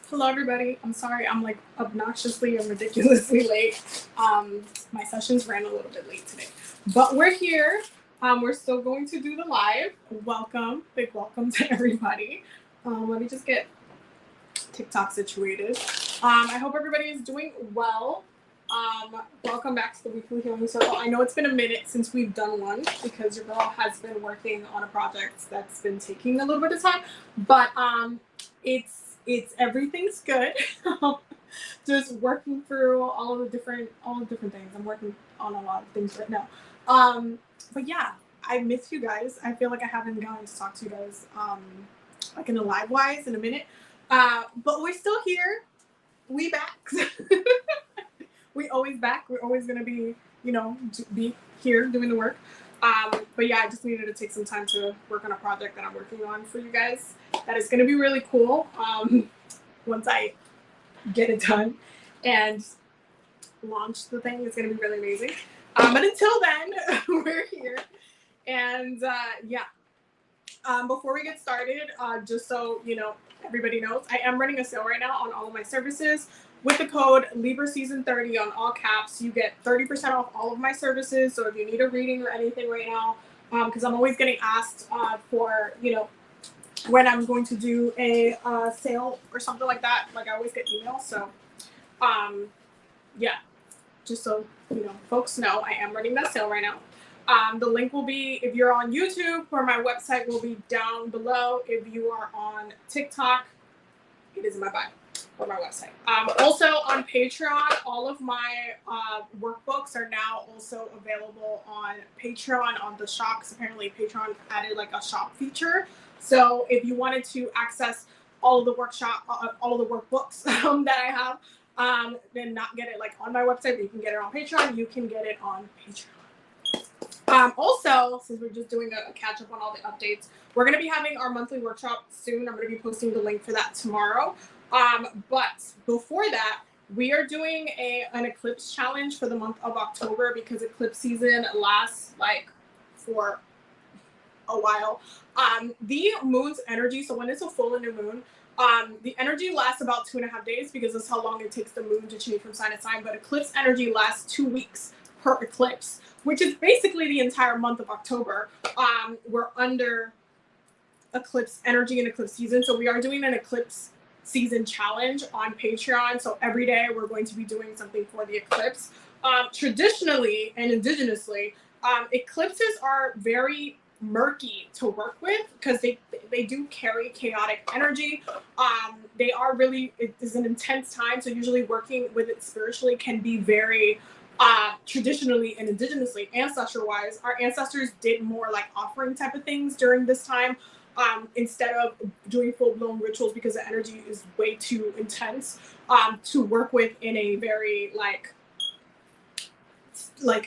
Hello, everybody. I'm sorry I'm like obnoxiously and ridiculously late. My sessions ran a little bit late today, but we're here. We're still going to do the live. Welcome, big welcome to everybody. Let me just get TikTok situated. I hope everybody is doing well. Welcome back to the Weekly Healing Circle. I know it's been a minute since we've done one because your girl has been working on a project that's been taking a little bit of time, but it's everything's good. Just working through all the different things. I'm working on a lot of things right now. But yeah, I miss you guys. I feel like I haven't gotten to talk to you guys like in a live wise in a minute. But we're still here. We back. We always back. We're always gonna be, be here doing the work. But yeah, I just needed to take some time to work on a project that I'm working on for you guys. That is gonna be really cool. Once I get it done and launch the thing, it's gonna be really amazing. But until then, we're here. And before we get started, just so everybody knows, I am running a sale right now on all of my services. With the code LibraSeason30 on all caps, you get 30% off all of my services. So if you need a reading or anything right now, because I'm always getting asked for, when I'm going to do a sale or something like that. Like I always get emails. So, just so, folks know, I am running that sale right now. The link will be, if you're on YouTube, or my website will be down below. If you are on TikTok, it is in my bio. Or my website. Also on Patreon, all of my workbooks are now also available on Patreon on the shop. Because apparently Patreon added like a shop feature. So if you wanted to access all of the all of the workbooks that I have, then not get it like on my website, but you can get it on Patreon. You can get it on Patreon. Also, since we're just doing a catch up on all the updates, we're going to be having our monthly workshop soon. I'm going to be posting the link for that tomorrow. But before that, we are doing an eclipse challenge for the month of October because eclipse season lasts like for a while. The moon's energy, so when it's a full and new moon, the energy lasts about 2.5 days because that's how long it takes the moon to change from sign to sign. But eclipse energy lasts 2 weeks per eclipse, which is basically the entire month of October. We're under eclipse energy and eclipse season, so we are doing an eclipse season challenge on Patreon. So every day we're going to be doing something for the eclipse. Traditionally and indigenously, eclipses are very murky to work with because they do carry chaotic energy. They are really, it is an intense time. So usually working with it spiritually can be very traditionally and indigenously, ancestor wise. Our ancestors did more like offering type of things during this time. Instead of doing full-blown rituals because the energy is way too intense to work with in a very like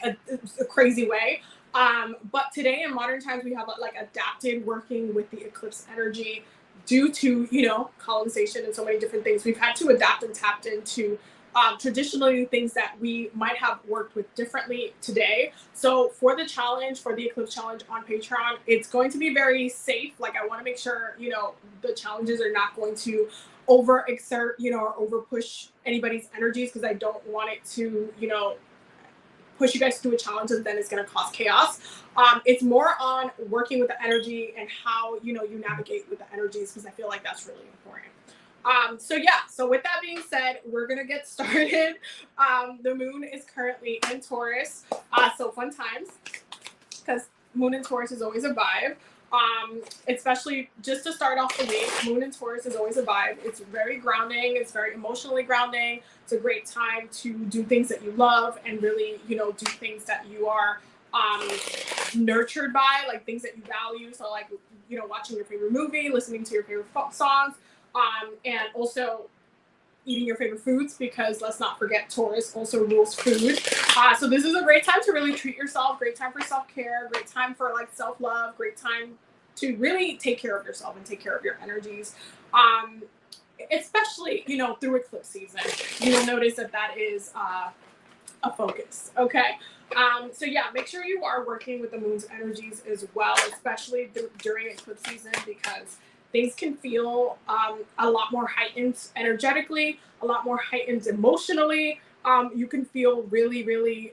a crazy way. But today in modern times we have like adapted working with the eclipse energy due to colonization and so many different things. We've had to adapt and tapped into traditionally things that we might have worked with differently today. So for the challenge, for the eclipse challenge on Patreon, it's going to be very safe. Like I want to make sure, the challenges are not going to overexert, or over push anybody's energies because I don't want it to, push you guys to do a challenge and then it's going to cause chaos. It's more on working with the energy and how, you navigate with the energies because I feel like that's really important. So with that being said, we're gonna get started. The moon is currently in Taurus, so fun times because moon in Taurus is always a vibe. Especially just to start off the week, moon in Taurus is always a vibe. It's very grounding. It's very emotionally grounding. It's a great time to do things that you love and really, do things that you are nurtured by, like things that you value. So like, watching your favorite movie, listening to your favorite songs. And also eating your favorite foods because let's not forget Taurus also rules food. So this is a great time to really treat yourself, great time for self-care, great time for like self-love, great time to really take care of yourself and take care of your energies. Especially, through eclipse season, you'll notice that is a focus. Okay. So yeah, make sure you are working with the moon's energies as well, especially during eclipse season because things can feel a lot more heightened energetically, a lot more heightened emotionally. You can feel really, really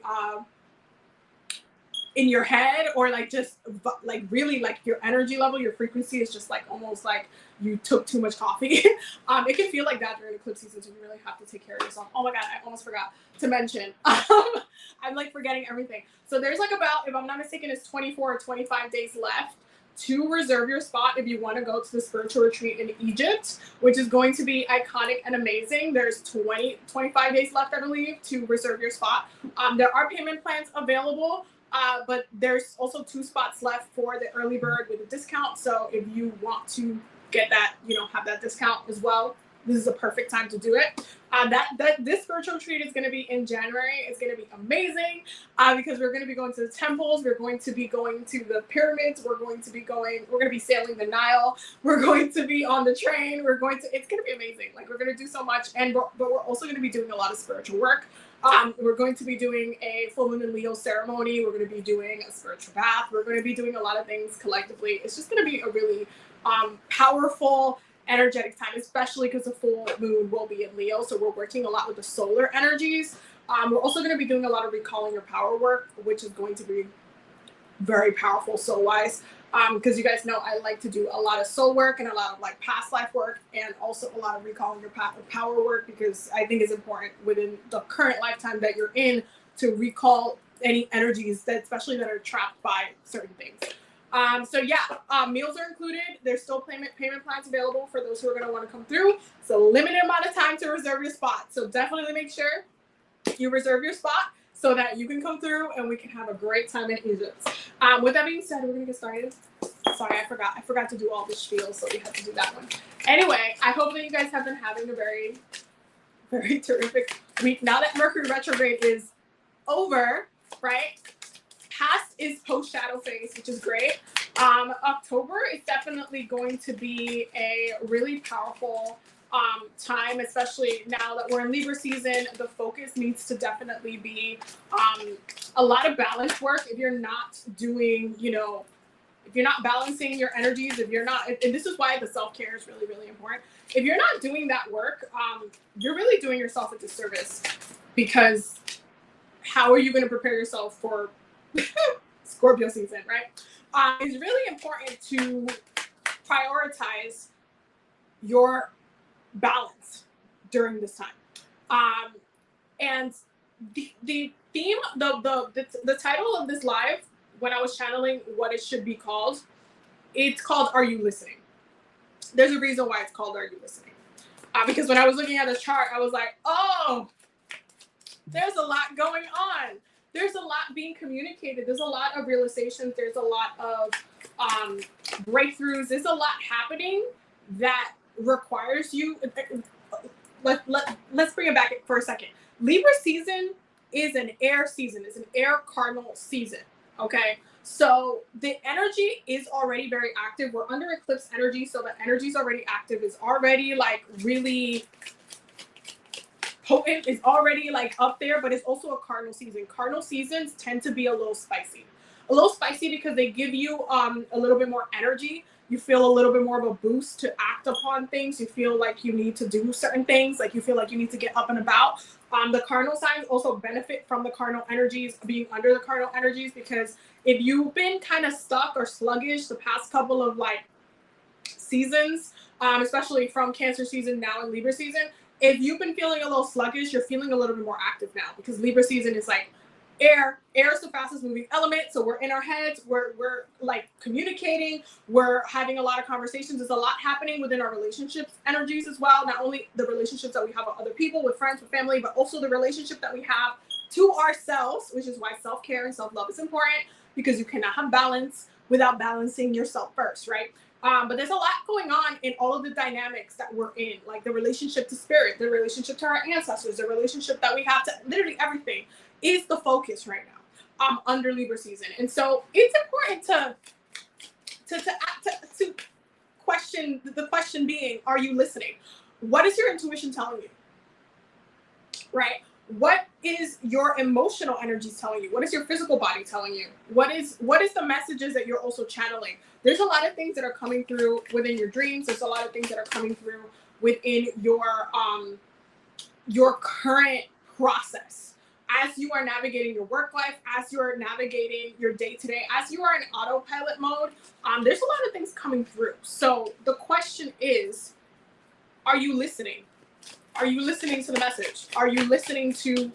in your head, or like just like really like your energy level, your frequency is just like almost like you took too much coffee. It can feel like that during eclipse season, so you really have to take care of yourself. Oh my god, I almost forgot to mention. I'm like forgetting everything. So there's like about, if I'm not mistaken, it's 24 or 25 days left to reserve your spot if you want to go to the spiritual retreat in Egypt, which is going to be iconic and amazing. There's 25 days left, I believe, to reserve your spot. There are payment plans available. But there's also 2 spots left for the early bird with a discount. So if you want to get that, have that discount as well, this is a perfect time to do it. This spiritual retreat is going to be in January. It's going to be amazing because we're going to be going to the temples. We're going to be going to the pyramids. We're going to be sailing the Nile. We're going to be on the train. It's going to be amazing. Like, we're going to do so much. But we're also going to be doing a lot of spiritual work. We're going to be doing a full moon in Leo ceremony. We're going to be doing a spiritual bath. We're going to be doing a lot of things collectively. It's just going to be a really powerful, energetic time, especially because the full moon will be in Leo. So we're working a lot with the solar energies. We're also going to be doing a lot of recalling your power work, which is going to be very powerful soul-wise. Because you guys know I like to do a lot of soul work and a lot of like past life work, and also a lot of recalling your power work, because I think it's important within the current lifetime that you're in to recall any energies that, especially that are trapped by certain things. So yeah, meals are included. There's still payment plans available for those who are going to want to come through. It's a limited amount of time to reserve your spot. So definitely make sure you reserve your spot so that you can come through and we can have a great time in Egypt. With that being said, we're going to get started. Sorry, I forgot to do all the spiel, so we have to do that one. Anyway, I hope that you guys have been having a very, very terrific week. Now that Mercury retrograde is over, right? Past is post-shadow phase, which is great. October is definitely going to be a really powerful time, especially now that we're in Libra season. The focus needs to definitely be a lot of balance work. If you're not doing, if you're not balancing your energies, if you're not, and this is why the self-care is really, really important. If you're not doing that work, you're really doing yourself a disservice, because how are you going to prepare yourself for Scorpio season, right? It's really important to prioritize your balance during this time. And the theme, the title of this live, when I was channeling what it should be called, it's called Are You Listening? There's a reason why it's called Are You Listening? Because when I was looking at this chart, I was like, oh, there's a lot going on. There's a lot being communicated. There's a lot of realizations. There's a lot of breakthroughs. There's a lot happening that requires you. Let's bring it back for a second. Libra season is an air season. It's an air cardinal season. Okay, so the energy is already very active. We're under eclipse energy, so the energy is already active. It's already like really potent. It's already like up there, but it's also a cardinal season. Cardinal seasons tend to be a little spicy because they give you a little bit more energy. You feel a little bit more of a boost to act upon things. You feel like you need to do certain things. Like you feel like you need to get up and about. The cardinal signs also benefit from the cardinal energies, being under the cardinal energies, because if you've been kind of stuck or sluggish the past couple of like seasons, especially from Cancer season now and Libra season, if you've been feeling a little sluggish, you're feeling a little bit more active now, because Libra season is like air is the fastest moving element. So we're in our heads, we're like communicating, we're having a lot of conversations. There's a lot happening within our relationships energies as well. Not only the relationships that we have with other people, with friends, with family, but also the relationship that we have to ourselves, which is why self-care and self-love is important, because you cannot have balance without balancing yourself first, right? But there's a lot going on in all of the dynamics that we're in, like the relationship to spirit, the relationship to our ancestors, the relationship that we have to literally everything is the focus right now under Libra season. And so it's important to question, the question being, are you listening? What is your intuition telling you? Right? What is your emotional energies telling you? What is your physical body telling you? What is the messages that you're also channeling? There's a lot of things that are coming through within your dreams. There's a lot of things that are coming through within your current process as you are navigating your work life, as you are navigating your day-to-day, as you are in autopilot mode. There's a lot of things coming through. So the question is, are you listening? Are you listening to the message? Are you listening to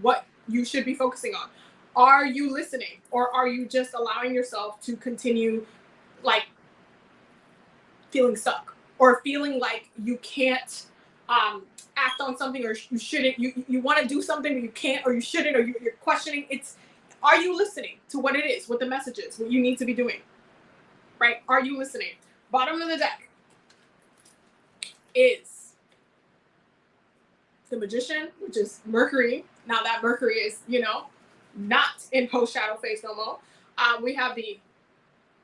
what you should be focusing on? Are you listening, or are you just allowing yourself to continue like feeling stuck, or feeling like you can't act on something, or you shouldn't, you want to do something but you can't, or you shouldn't, or you're questioning? Are you listening to what it is, what the message is, what you need to be doing, right? Are you listening? Bottom of the deck is the Magician, which is Mercury. Now that Mercury is, not in post shadow phase no more. We have the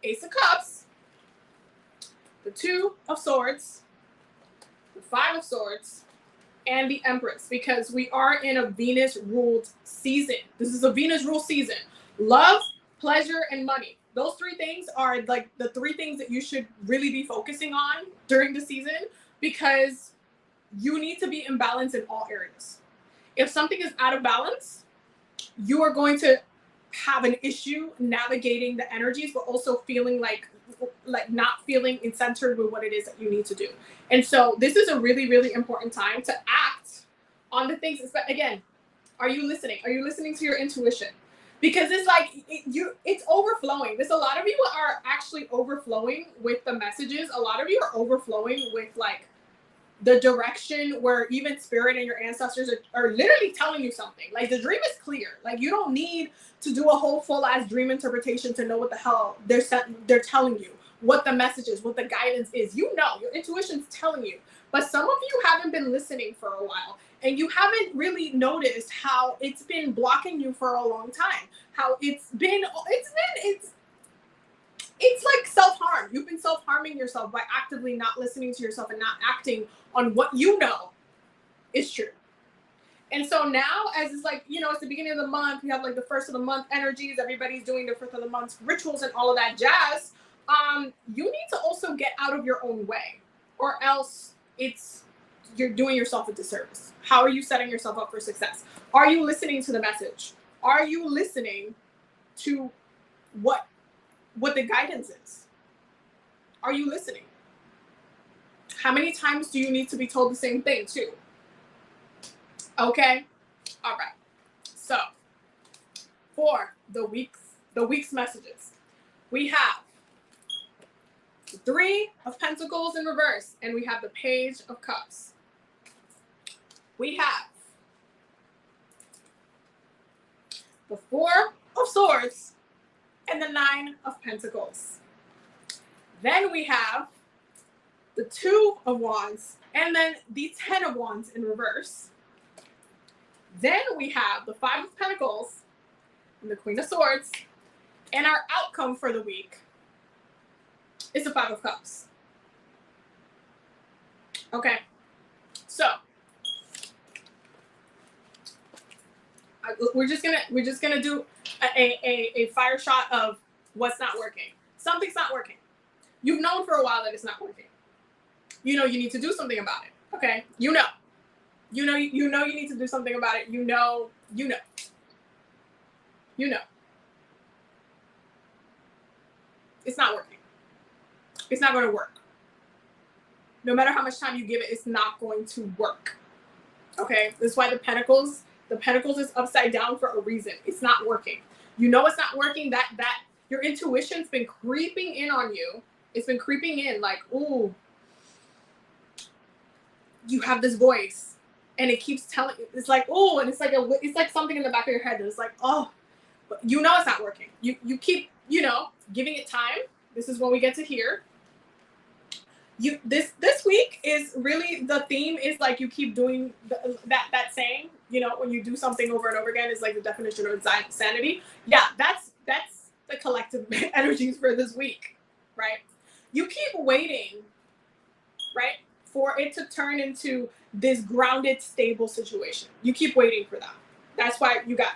Ace of Cups, the Two of Swords, the Five of Swords, and the Empress, because we are in a Venus ruled season. This is a Venus ruled season. Love, pleasure, and money. Those three things are like the three things that you should really be focusing on during the season, because you need to be in balance in all areas. If something is out of balance, you are going to have an issue navigating the energies, but also feeling like not feeling centered with what it is that you need to do. And so this is a really, really important time to act on the things. Again, are you listening? Are you listening to your intuition? Because it's like it's overflowing. There's a lot of you are actually overflowing with the messages. A lot of you are overflowing with like the direction where even spirit and your ancestors are literally telling you something. Like the dream is clear. Like you don't need to do a whole full ass dream interpretation to know what the hell they're telling you, what the message is, what the guidance is. Your intuition's telling you. But some of you haven't been listening for a while, and you haven't really noticed how it's been blocking you for a long time. How it's like self-harm. You've been self-harming yourself by actively not listening to yourself and not acting on what you know is true. And so now, as it's like, it's the beginning of the month, we have like the first of the month energies, everybody's doing the first of the month rituals and all of that jazz. You need to also get out of your own way, or else you're doing yourself a disservice. How are you setting yourself up for success? Are you listening to the message? Are you listening to what the guidance is? Are you listening? How many times do you need to be told the same thing too? Okay. All right. So for the week's messages, we have the Three of Pentacles in reverse, and we have the Page of Cups. We have the Four of Swords and the Nine of Pentacles. Then we have the Two of Wands, and then the Ten of Wands in reverse. Then we have the Five of Pentacles and the Queen of Swords, and our outcome for the week is the Five of Cups. Okay, so we're just gonna do a fire shot of what's not working. Something's not working. You've known for a while that it's not working. You need to do something about it. Okay, you know you need to do something about it. You know. It's not working. It's not going to work. No matter how much time you give it, it's not going to work. Okay, that's why the Pentacles is upside down for a reason. It's not working. It's not working. That your intuition's been creeping in on you. It's been creeping in like, ooh, you have this voice, and it keeps telling. It's like, oh, and it's like something in the back of your head that's like, oh, but it's not working. You keep giving it time. This is when we get to here. This week is really, the theme is like you keep doing that saying, when you do something over and over again is like the definition of insanity. Yeah, that's the collective energies for this week, right? You keep waiting, right, for it to turn into this grounded, stable situation. You keep waiting for that. That's why you got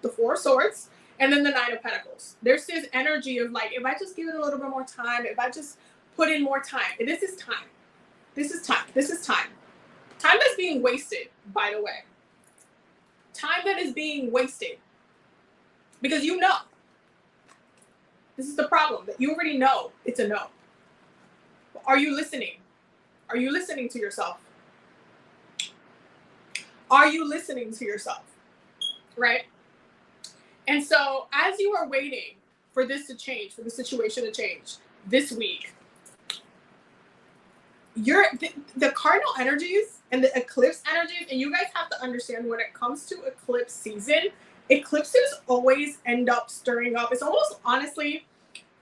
the Four of Swords and then the Nine of Pentacles. There's this energy of like, if I just give it a little bit more time, if I just put in more time, this is time. This is time. This is time. Time that's being wasted, by the way. Time that is being wasted. Because you know. This is the problem, that you already know it's a no. Are you listening? Are you listening to yourself? Are you listening to yourself? Right? And so as you are waiting for this to change, for the situation to change this week, the cardinal energies and the eclipse energies, and you guys have to understand when it comes to eclipse season, eclipses always end up stirring up. It's almost, honestly,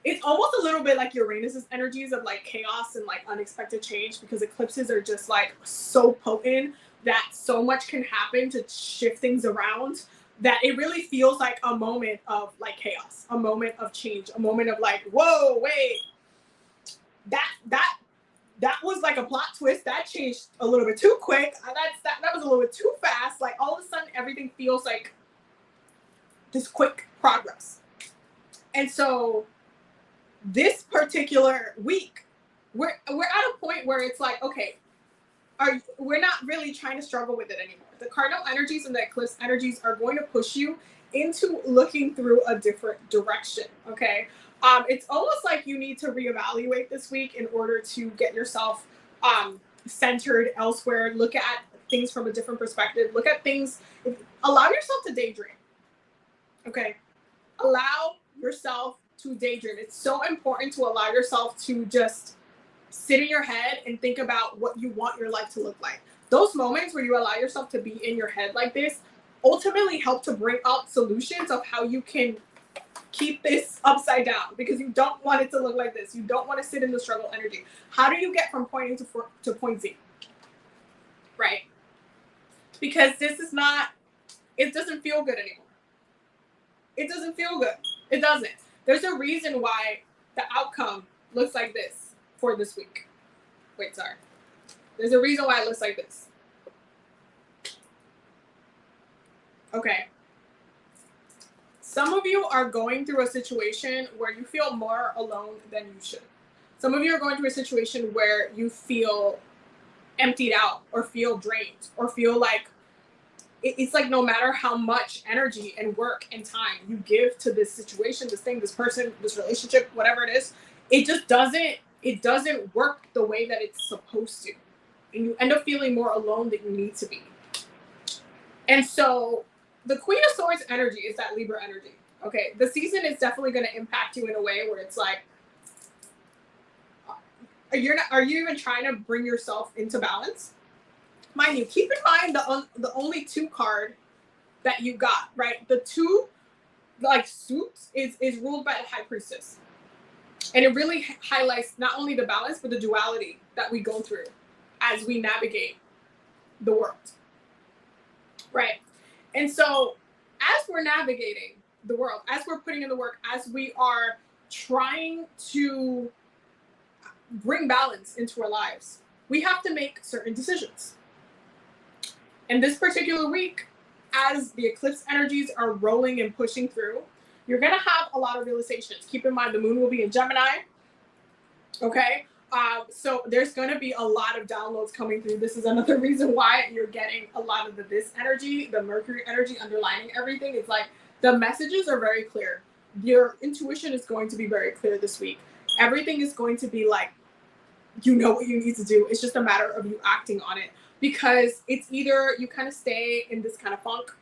it's almost a little bit like Uranus's energies of like chaos and like unexpected change, because eclipses are just like so potent that so much can happen to shift things around, that it really feels like a moment of like chaos, a moment of change, a moment of like, whoa, wait, that was like a plot twist. That changed a little bit too quick. That was a little bit too fast. Like all of a sudden everything feels like this quick progress. And so this particular week, we're at a point where it's like, okay, we're not really trying to struggle with it anymore. The cardinal energies and the eclipse energies are going to push you into looking through a different direction, okay? It's almost like you need to reevaluate this week in order to get yourself centered elsewhere, look at things from a different perspective, look at things, allow yourself to daydream, okay? Allow yourself to daydream. It's so important to allow yourself to just sit in your head and think about what you want your life to look like. Those moments where you allow yourself to be in your head like this ultimately help to bring out solutions of how you can keep this upside down, because you don't want it to look like this. You don't want to sit in the struggle energy. How do you get from point A to point Z? Right? Because this is not, it doesn't feel good anymore. It doesn't feel good. It doesn't. There's a reason why the outcome looks like this for this week. Wait, sorry. There's a reason why it looks like this. Okay. Some of you are going through a situation where you feel more alone than you should. Some of you are going through a situation where you feel emptied out or feel drained or feel like it's like no matter how much energy and work and time you give to this situation, this thing, this person, this relationship, whatever it is, it just doesn't work the way that it's supposed to. And you end up feeling more alone than you need to be. And so the Queen of Swords energy is that Libra energy. Okay, the season is definitely going to impact you in a way where it's like, are you even trying to bring yourself into balance? Mind you, keep in mind the only 2 card that you got, right? The 2 like suits is ruled by the High Priestess. And it really highlights not only the balance, but the duality that we go through as we navigate the world, right? And so as we're navigating the world, as we're putting in the work, as we are trying to bring balance into our lives, we have to make certain decisions. And this particular week, as the eclipse energies are rolling and pushing through, you're going to have a lot of realizations. Keep in mind, the moon will be in Gemini, okay? So there's going to be a lot of downloads coming through. This is another reason why you're getting a lot of this energy, the Mercury energy underlining everything. It's like the messages are very clear. Your intuition is going to be very clear this week. Everything is going to be like, you know what you need to do. It's just a matter of you acting on it, because it's either you kind of stay in this kind of funk,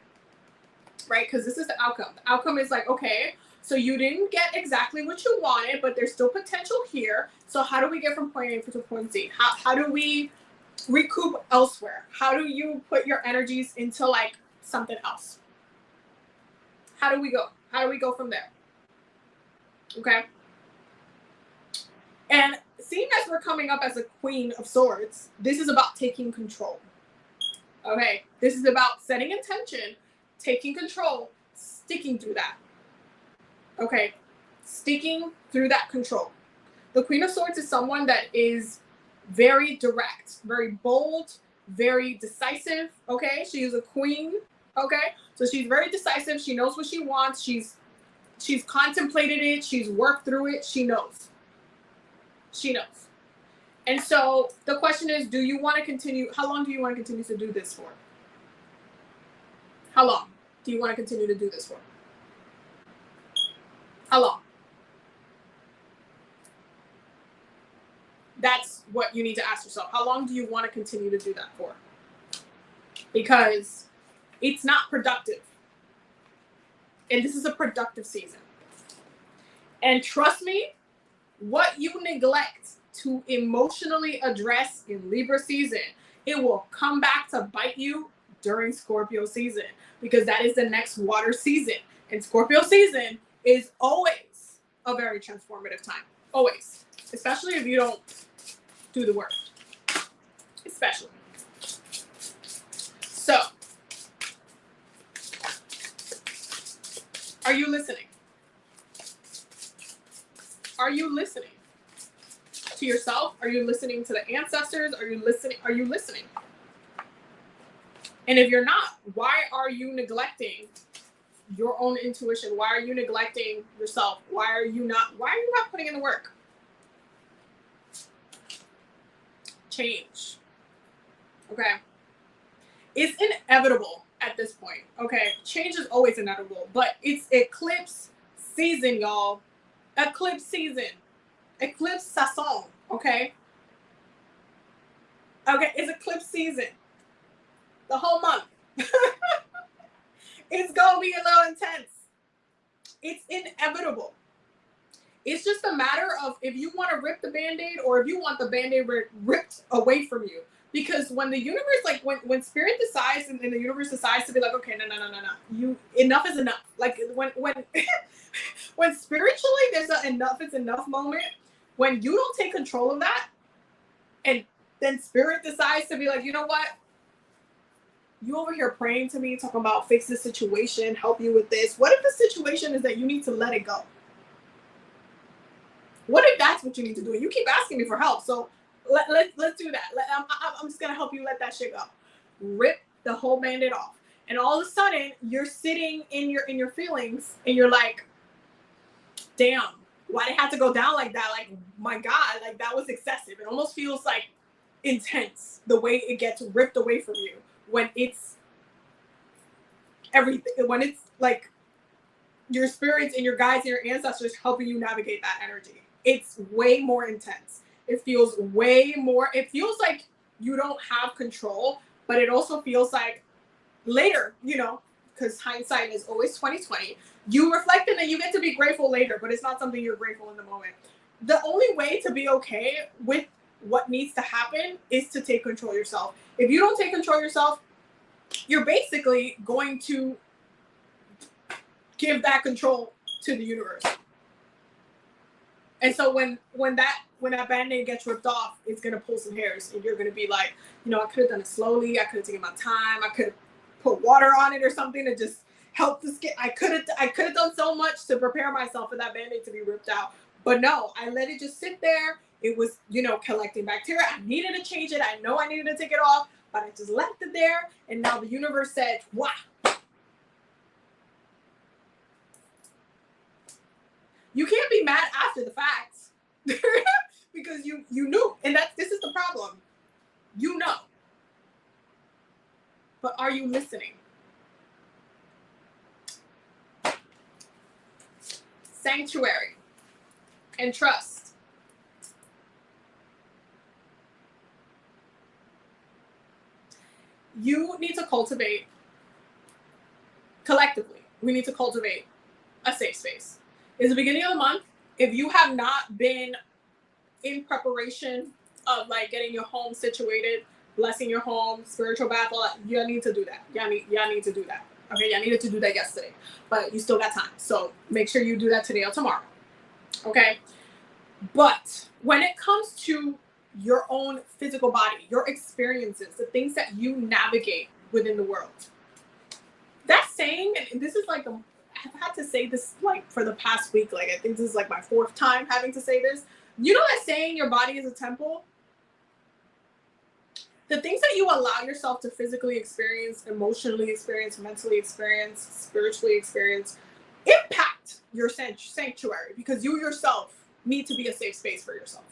right? Because this is the outcome. The outcome is like, okay, so you didn't get exactly what you wanted, but there's still potential here. So how do we get from point A to point Z? How do we recoup elsewhere? How do you put your energies into like something else? How do we go? How do we go from there? Okay. And seeing as we're coming up as a Queen of Swords, this is about taking control. Okay. This is about setting intention, taking control, sticking through that. Okay. Sticking through that control. The Queen of Swords is someone that is very direct, very bold, very decisive. Okay, she is a queen. Okay, so she's very decisive. She knows what she wants. She's contemplated it. She's worked through it. She knows. She knows. And so the question is, do you want to continue? How long do you want to continue to do this for? How long do you want to continue to do this for? How long? That's what you need to ask yourself. How long do you want to continue to do that for? Because it's not productive. And this is a productive season. And trust me, what you neglect to emotionally address in Libra season, it will come back to bite you during Scorpio season, because that is the next water season. And Scorpio season is always a very transformative time. Always. Especially if you don't do the work. Especially. So, are you listening? Are you listening to yourself? Are you listening to the ancestors? Are you listening? Are you listening? And if you're not, why are you neglecting your own intuition? Why are you neglecting yourself? Why are you not putting in the work? Change. Okay. It's inevitable at this point. Okay. Change is always inevitable, but it's eclipse season, y'all. Eclipse season. Eclipse saison. Okay. Okay. It's eclipse season. The whole month. It's going to be a little intense. It's inevitable. It's just a matter of if you want to rip the Band-Aid or if you want the Band-Aid ripped away from you. Because when the universe, like when spirit decides and the universe decides to be like, okay, no, enough is enough. Like when when spiritually there's an enough is enough moment, when you don't take control of that, and then spirit decides to be like, you know what? You over here praying to me, talking about fix this situation, help you with this. What if the situation is that you need to let it go? What if that's what you need to do? And you keep asking me for help, so let's do that. I'm just gonna help you let that shit go. Rip the whole Band-Aid off, and all of a sudden you're sitting in your feelings, and you're like, damn, why did it have to go down like that? Like, my God, like that was excessive. It almost feels like intense the way it gets ripped away from you when it's everything. When it's like your spirits and your guides and your ancestors helping you navigate that energy. It's way more intense. It feels way more, it feels like you don't have control, but it also feels like later, you know, because hindsight is always 20/20. You reflect and then you get to be grateful later, but it's not something you're grateful in the moment. The only way to be okay with what needs to happen is to take control of yourself. If you don't take control of yourself, you're basically going to give that control to the universe. And so when that Band-Aid gets ripped off, it's gonna pull some hairs, and you're gonna be like, you know, I could have done it slowly. I could have taken my time. I could have put water on it or something to just help the skin. I could have done so much to prepare myself for that Band-Aid to be ripped out. But no, I let it just sit there. It was, you know, collecting bacteria. I needed to change it. I know I needed to take it off, but I just left it there. And now the universe said, wow. You can't be mad after the fact because you knew, and this is the problem. You know, but are you listening? Sanctuary and trust. You need to cultivate collectively. We need to cultivate a safe space. It's the beginning of the month. If you have not been in preparation of like getting your home situated, blessing your home, spiritual bath, all that, you need to do that. Y'all need to do that. Okay, y'all needed to do that yesterday, but you still got time. So make sure you do that today or tomorrow. Okay? But when it comes to your own physical body, your experiences, the things that you navigate within the world, that saying, and this is like I've had to say this like for the past week. Like I think this is like my 4th time having to say this. You know that saying, your body is a temple? the things that you allow yourself to physically experience, emotionally experience, mentally experience, spiritually experience, impact your sanctuary, because you yourself need to be a safe space for yourself.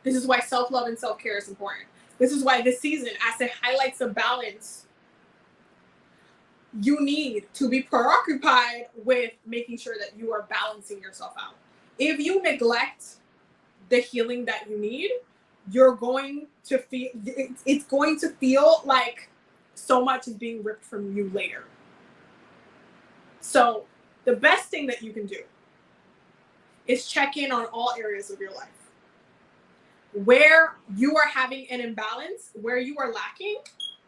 This is why self-love and self-care is important. This is why this season, as it highlights a balance, you need to be preoccupied with making sure that you are balancing yourself out. If you neglect the healing that you need, you're going to feel, it's going to feel like so much is being ripped from you later. So the best thing that you can do is check in on all areas of your life. Where you are having an imbalance, where you are lacking,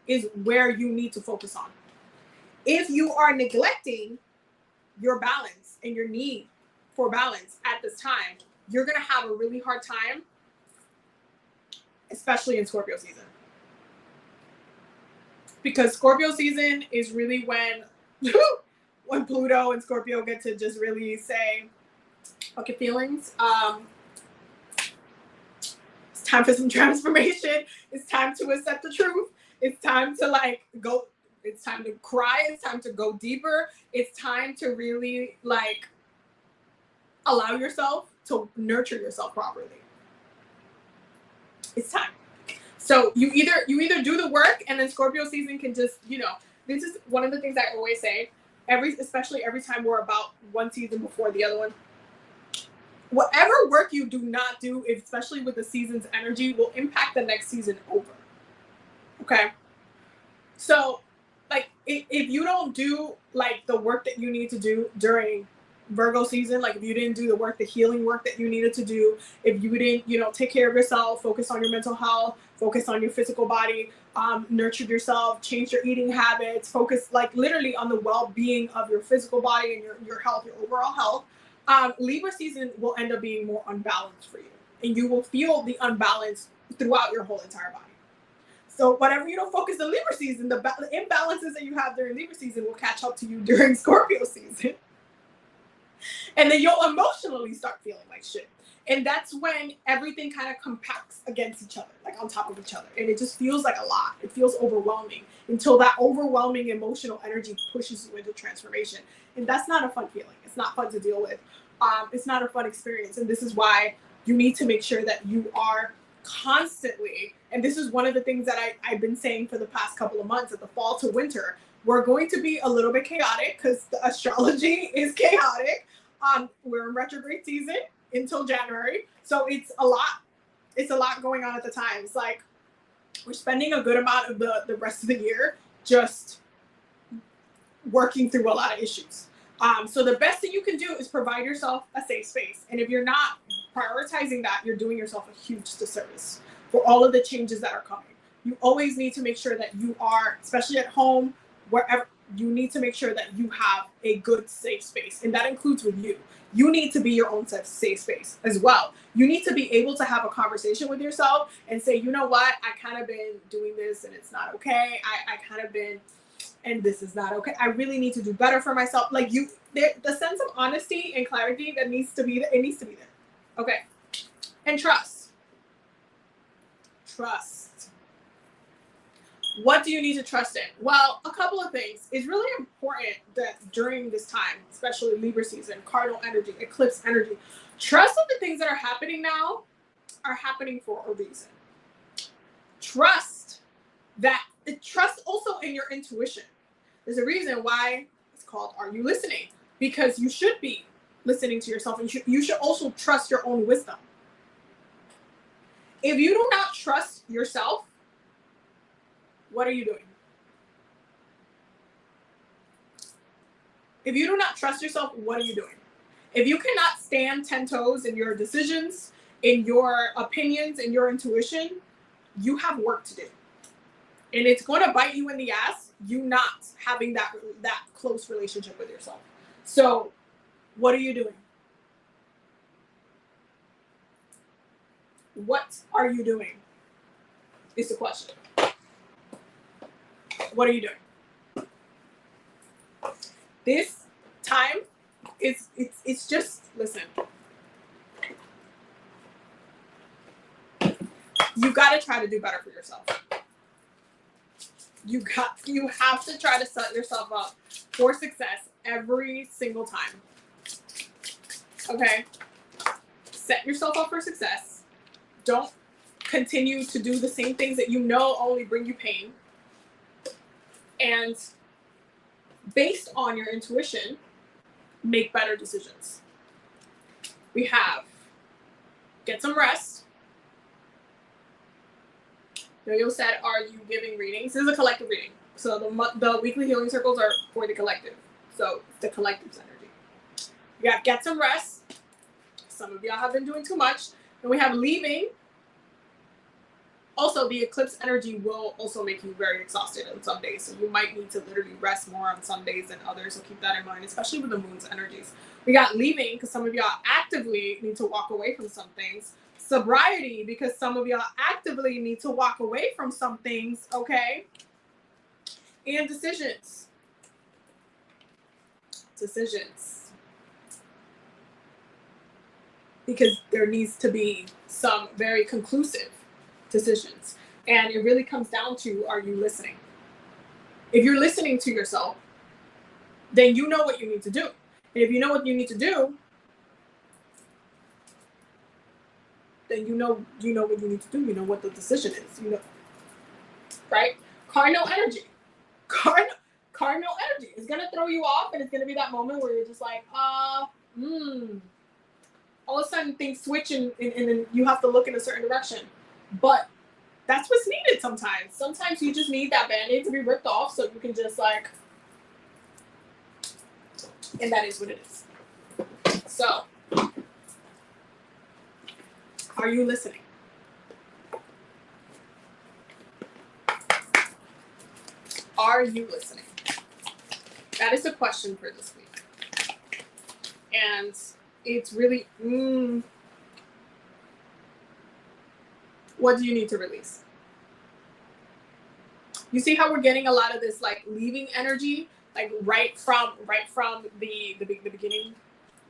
is where you need to focus on. If you are neglecting your balance and your need for balance at this time, you're going to have a really hard time, especially in Scorpio season. Because Scorpio season is really when Pluto and Scorpio get to just really say, okay, feelings. It's time for some transformation. It's time to accept the truth. It's time to like go. It's time to cry. It's time to go deeper. It's time to really like allow yourself to nurture yourself properly. It's time. So you either do the work, and then Scorpio season can just, this is one of the things I always say, especially every time we're about one season before the other one. Whatever work you do not do, especially with the season's energy, will impact the next season over. Okay? So, like, if you don't do, like, the work that you need to do during Virgo season, like, if you didn't do the work, the healing work that you needed to do, if you didn't, take care of yourself, focus on your mental health, focus on your physical body, nurture yourself, change your eating habits, focus, like, literally on the well-being of your physical body and your health, your overall health, Libra season will end up being more unbalanced for you. And you will feel the unbalance throughout your whole entire body. So whatever you don't focus on Libra season, the imbalances that you have during Libra season will catch up to you during Scorpio season. And then you'll emotionally start feeling like shit. And that's when everything kind of compacts against each other, like on top of each other. And it just feels like a lot. It feels overwhelming until that overwhelming emotional energy pushes you into transformation. And that's not a fun feeling. It's not fun to deal with. It's not a fun experience. And this is why you need to make sure that you are constantly, and this is one of the things that I've been saying for the past couple of months, at the fall to winter, we're going to be a little bit chaotic because the astrology is chaotic. We're in retrograde season until January. So it's a lot going on at the time. It's like we're spending a good amount of the rest of the year just working through a lot of issues. So the best thing you can do is provide yourself a safe space. And if you're not prioritizing that, you're doing yourself a huge disservice for all of the changes that are coming. You always need to make sure that you are, especially at home, wherever, you need to make sure that you have a good safe space. And that includes with you. You need to be your own safe space as well. You need to be able to have a conversation with yourself and say, you know what, I kind of been doing this and it's not okay. I kind of been, and this is not okay. I really need to do better for myself. Like the sense of honesty and clarity that needs to be there, it needs to be there. Okay. And trust. Trust. What do you need to trust in? Well, a couple of things. It's really important that during this time, especially Libra season, cardinal energy, eclipse energy, trust that the things that are happening now are happening for a reason. Trust also in your intuition. There's a reason why it's called Are You Listening? Because you should be listening to yourself, and you should also trust your own wisdom. If you do not trust yourself, what are you doing? If you do not trust yourself, what are you doing? If you cannot stand 10 toes in your decisions, in your opinions, in your intuition, you have work to do. And it's going to bite you in the ass, you not having that close relationship with yourself. So what are you doing? What are you doing? Is the question. What are you doing? This time, it's just, listen. You got to try to do better for yourself. You have to try to set yourself up for success every single time. Okay? Set yourself up for success. Don't continue to do the same things that you know only bring you pain. And based on your intuition, make better decisions. We have get some rest. Yo-Yo said, are you giving readings? This is a collective reading. So the weekly healing circles are for the collective. So it's the collective's energy. We have get some rest. Some of y'all have been doing too much. And we have leaving. Also, the eclipse energy will also make you very exhausted on some days. So you might need to literally rest more on some days than others. So keep that in mind, especially with the moon's energies. We got leaving because some of y'all actively need to walk away from some things. Sobriety because some of y'all actively need to walk away from some things, okay? And decisions. Decisions. Because there needs to be some very conclusive decisions. And it really comes down to, are you listening? If you're listening to yourself, then you know what you need to do. And if you know what you need to do, then you know what you need to do. You know what the decision is. You know, right? Cardinal energy. Cardinal energy is gonna throw you off, and it's gonna be that moment where you're just like, all of a sudden things switch, and then you have to look in a certain direction. But that's what's needed sometimes. Sometimes you just need that band-aid to be ripped off so you can just like, and that is what it is. So, are you listening? Are you listening? That is the question for this week. And it's really, what do you need to release? You see how we're getting a lot of this like leaving energy, like right from the beginning,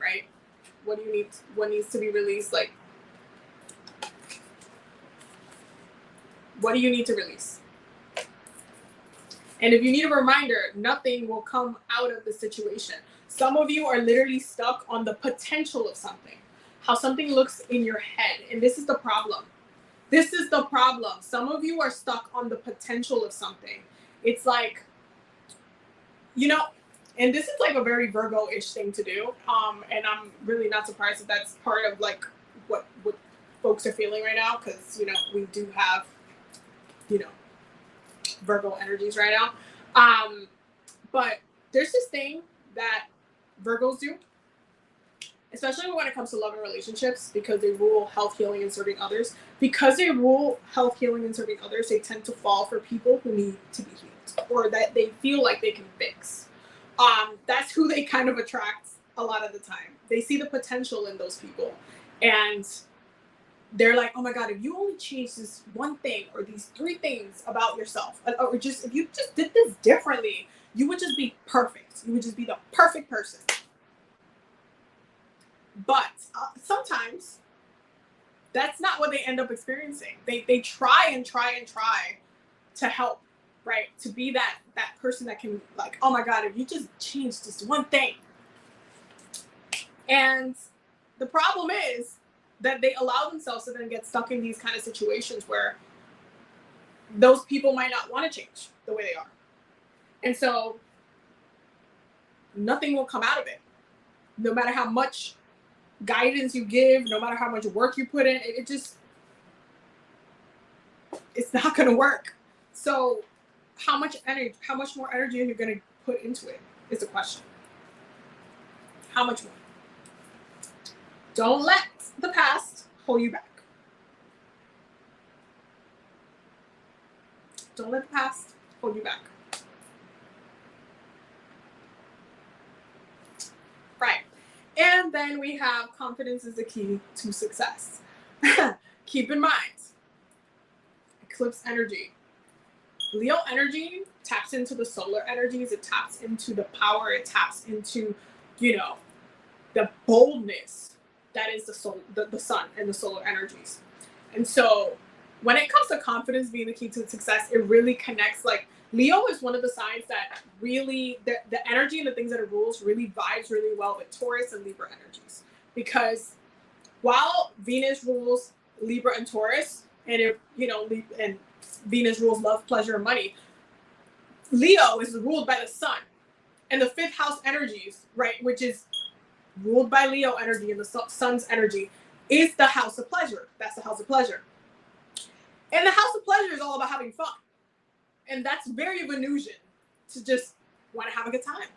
right? What do you need? What needs to be released? Like, what do you need to release? And if you need a reminder, nothing will come out of the situation. Some of you are literally stuck on the potential of something, how something looks in your head. And this is the problem. This is the problem. Some of you are stuck on the potential of something. It's like, you know, and this is like a very Virgo-ish thing to do. And I'm really not surprised that that's part of like what folks are feeling right now. Because, you know, we do have, you know, Virgo energies right now. But there's this thing that Virgos do, especially when it comes to love and relationships, because they rule health, healing, and serving others. Because they rule health, healing, and serving others, they tend to fall for people who need to be healed or that they feel like they can fix. That's who they kind of attract a lot of the time. They see the potential in those people. And they're like, oh my God, if you only change this one thing or these 3 things about yourself, or just if you just did this differently, you would just be perfect. You would just be the perfect person. But sometimes that's not what they end up experiencing. They try to help, right? To be that person that can like, oh my God, if you just change this one thing. And the problem is that they allow themselves to then get stuck in these kind of situations where those people might not want to change the way they are. And so nothing will come out of it. No matter how much guidance you give, no matter how much work you put in, it's not going to work. So how much more energy are you going to put into it is the question. How much more? Don't let the past hold you back. Don't let the past hold you back. Right. And then we have confidence is the key to success. Keep in mind, eclipse energy. Leo energy taps into the solar energies. It taps into the power. It taps into, you know, the boldness that is the sun and the solar energies. And so when it comes to confidence being the key to success, it really connects. Like Leo is one of the signs that really, the energy and the things that it rules really vibes really well with Taurus and Libra energies. Because while Venus rules Libra and Taurus, and it, you know, and Venus rules love, pleasure, and money, Leo is ruled by the sun. And the fifth house energies, right, which is ruled by Leo energy and the sun's energy, is the house of pleasure. That's the house of pleasure. And the house of pleasure is all about having fun. And that's very Venusian, to just want to have a good time.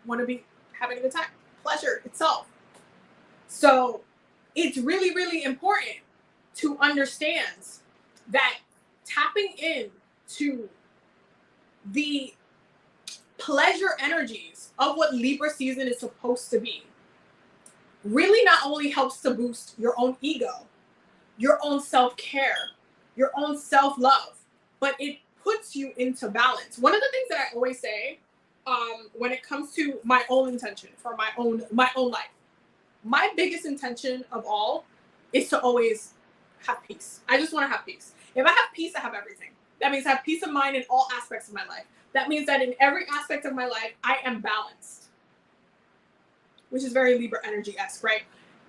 Want to be having a good time. Pleasure itself. So it's really, really important to understand that tapping into the pleasure energies of what Libra season is supposed to be really not only helps to boost your own ego, your own self-care, your own self-love, but it puts you into balance. One of the things that I always say when it comes to my own intention for my own life, my biggest intention of all is to always have peace. I just want to have peace. If I have peace, I have everything. That means I have peace of mind in all aspects of my life. That means that in every aspect of my life, I am balanced, which is very Libra energy-esque, right?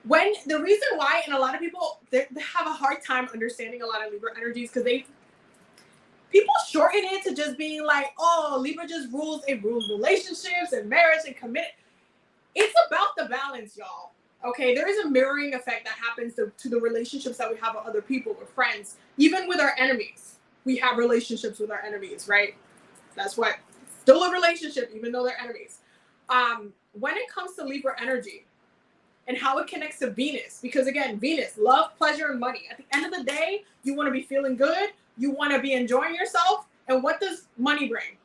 When the reason why, and a lot of people, they have a hard time understanding a lot of Libra energies because people shorten it to just being like, oh, Libra just rules, it rules relationships and marriage and commitment. It's about the balance, y'all. Okay, there is a mirroring effect that happens to the relationships that we have with other people, with friends, even with our enemies. We have relationships with our enemies, right? That's what, still a relationship, even though they're enemies. When it comes to Libra energy and how it connects to Venus, because again, Venus, love, pleasure, and money. At the end of the day, you want to be feeling good. You want to be enjoying yourself. And what does money bring?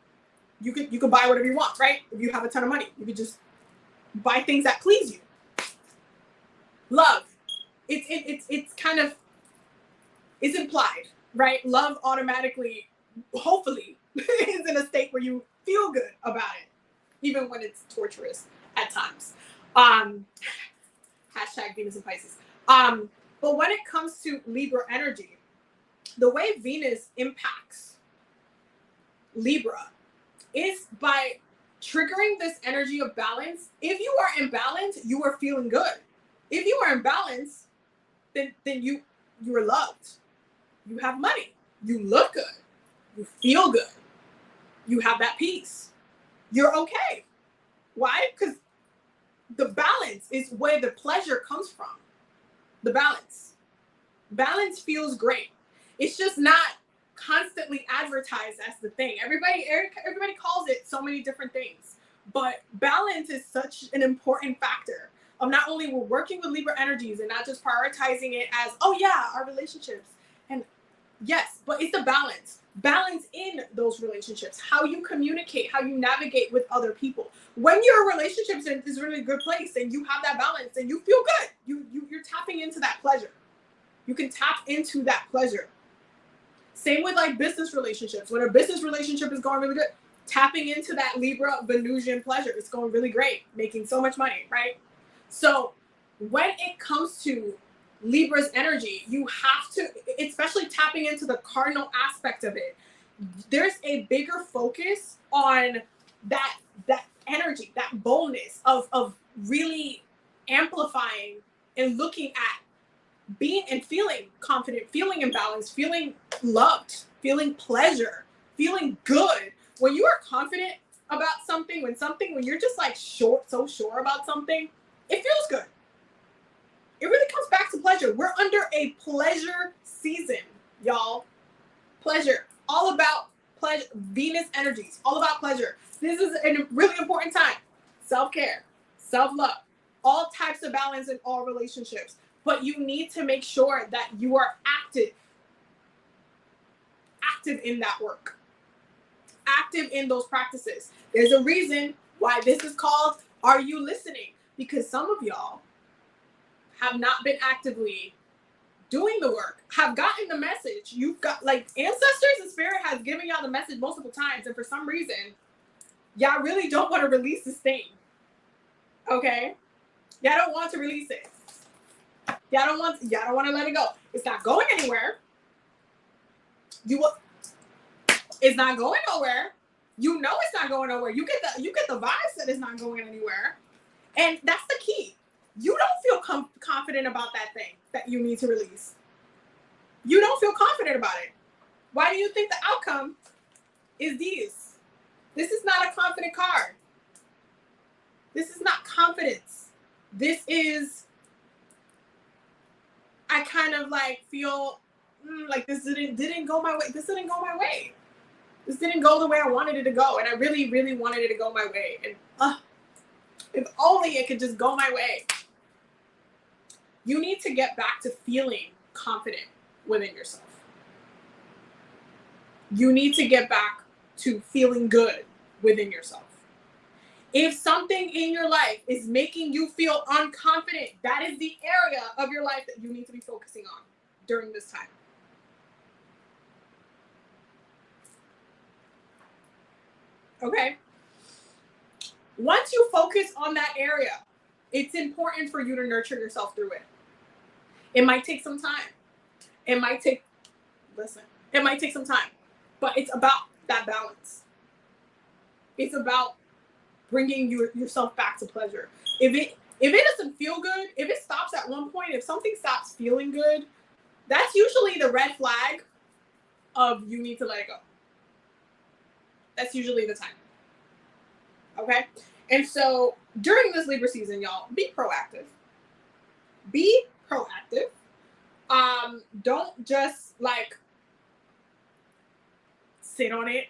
You could buy whatever you want, right? If you have a ton of money, you could just buy things that please you. Love, it's kind of, it's implied, right? Love automatically, hopefully, is in a state where you feel good about it, even when it's torturous at times. Hashtag Venus and Pisces. But when it comes to Libra energy, the way Venus impacts Libra is by triggering this energy of balance. If you are in balance, you are feeling good. If you are in balance, then you are loved. You have money. You look good. You feel good. You have that peace. You're okay. Why? Because the balance is where the pleasure comes from. The balance. Balance feels great. It's just not constantly advertised as the thing. Everybody calls it so many different things. But balance is such an important factor of not only we're working with Libra energies and not just prioritizing it as, oh yeah, our relationships. And yes, but it's the balance. Balance in those relationships, how you communicate, how you navigate with other people. When your relationships is really a good place and you have that balance and you feel good, you're tapping into that pleasure. You can tap into that pleasure. Same with like business relationships. When a business relationship is going really good, tapping into that Libra Venusian pleasure. It's going really great, making so much money, right? So when it comes to Libra's energy, you have to, especially tapping into the cardinal aspect of it, there's a bigger focus on that energy, that boldness of really amplifying and looking at being and feeling confident, feeling in balance, feeling loved, feeling pleasure, feeling good. When you are confident about something, when you're just like so sure about something, it feels good. It really comes back to pleasure. We're under a pleasure season, y'all. Pleasure. All about pleasure. Venus energies. All about pleasure. This is a really important time. Self-care. Self-love. All types of balance in all relationships. But you need to make sure that you are active in that work. Active in those practices. There's a reason why this is called Are You Listening? Because some of y'all have not been actively doing the work, have gotten the message. You've got like ancestors and spirit has given y'all the message multiple times. And for some reason, y'all really don't want to release this thing. Okay? Y'all don't want to release it. Y'all don't want to let it go. It's not going anywhere. It's not going nowhere. You know it's not going nowhere. You get the vibes that it's not going anywhere. And that's the key. You don't feel confident about that thing that you need to release. You don't feel confident about it. Why do you think the outcome is these? This is not a confident card. This is not confidence. This is, I kind of like feel like this didn't go my way. This didn't go my way. This didn't go the way I wanted it to go. And I really, really wanted it to go my way. And if only it could just go my way. You need to get back to feeling confident within yourself. You need to get back to feeling good within yourself. If something in your life is making you feel unconfident, that is the area of your life that you need to be focusing on during this time. Okay? Once you focus on that area, it's important for you to nurture yourself through it. It might take some time. It might take some time. But it's about that balance. It's about bringing yourself back to pleasure. If it doesn't feel good, if it stops at one point, if something stops feeling good, that's usually the red flag of you need to let it go. That's usually the time. Okay? And so during this Libra season, y'all, be proactive. Be proactive. Don't just like sit on it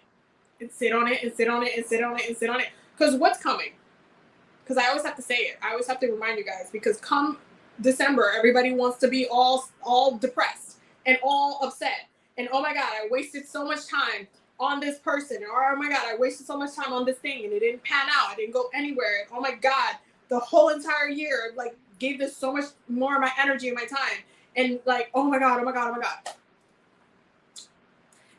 and sit on it and sit on it and sit on it and sit on it. Because what's coming? Because I always have to say it. I always have to remind you guys, because come December, everybody wants to be all depressed and all upset. And oh my God, I wasted so much time on this person. Or oh my God, I wasted so much time on this thing and it didn't pan out. I didn't go anywhere. And oh my God, the whole entire year, like, gave this so much more of my energy and my time. And like, oh my God, oh my God, oh my God.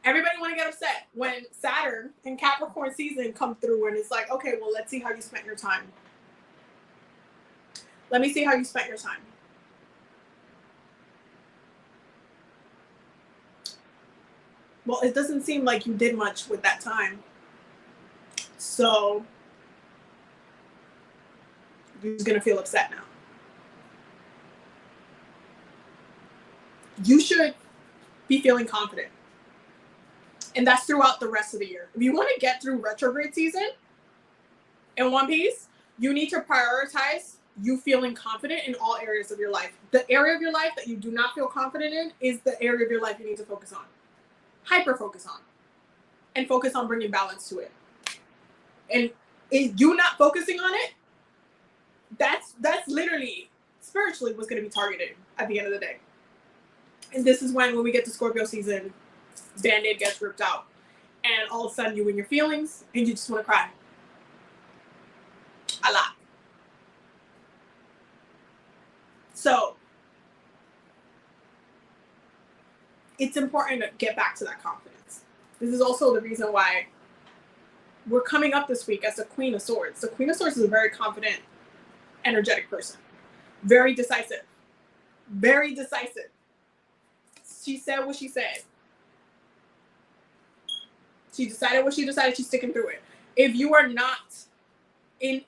Everybody want to get upset when Saturn and Capricorn season come through and it's like, okay, well, let's see how you spent your time. Let me see how you spent your time. Well, it doesn't seem like you did much with that time. So you're just going to feel upset now. You should be feeling confident. And that's throughout the rest of the year. If you want to get through retrograde season in one piece, you need to prioritize you feeling confident in all areas of your life. The area of your life that you do not feel confident in is the area of your life you need to focus on. Hyper focus on. And focus on bringing balance to it. And if you not focusing on it, that's literally spiritually what's going to be targeted at the end of the day. And this is when we get to Scorpio season, Band-Aid gets ripped out. And all of a sudden you in your feelings and you just want to cry. A lot. So it's important to get back to that confidence. This is also the reason why we're coming up this week as the Queen of Swords. The Queen of Swords is a very confident, energetic person. Very decisive. Very decisive. She said what she said. She decided what she decided. She's sticking through it. If you are not in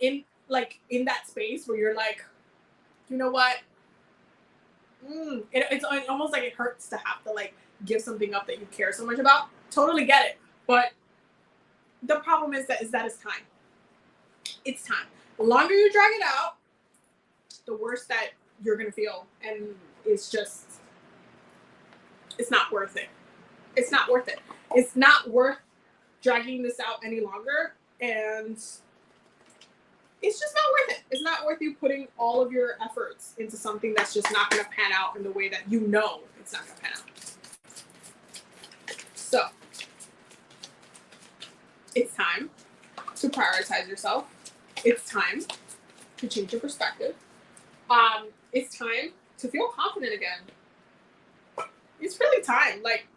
that space where you're like, you know what? It's almost like it hurts to have to like give something up that you care so much about. Totally get it. But the problem is that it's time. It's time. The longer you drag it out, the worse that you're going to feel. And it's not worth it. It's not worth it. It's not worth dragging this out any longer. And it's just not worth it. It's not worth you putting all of your efforts into something that's just not going to pan out in the way that you know it's not going to pan out. So, it's time to prioritize yourself. It's time to change your perspective. It's time to feel confident again. It's really time. Like,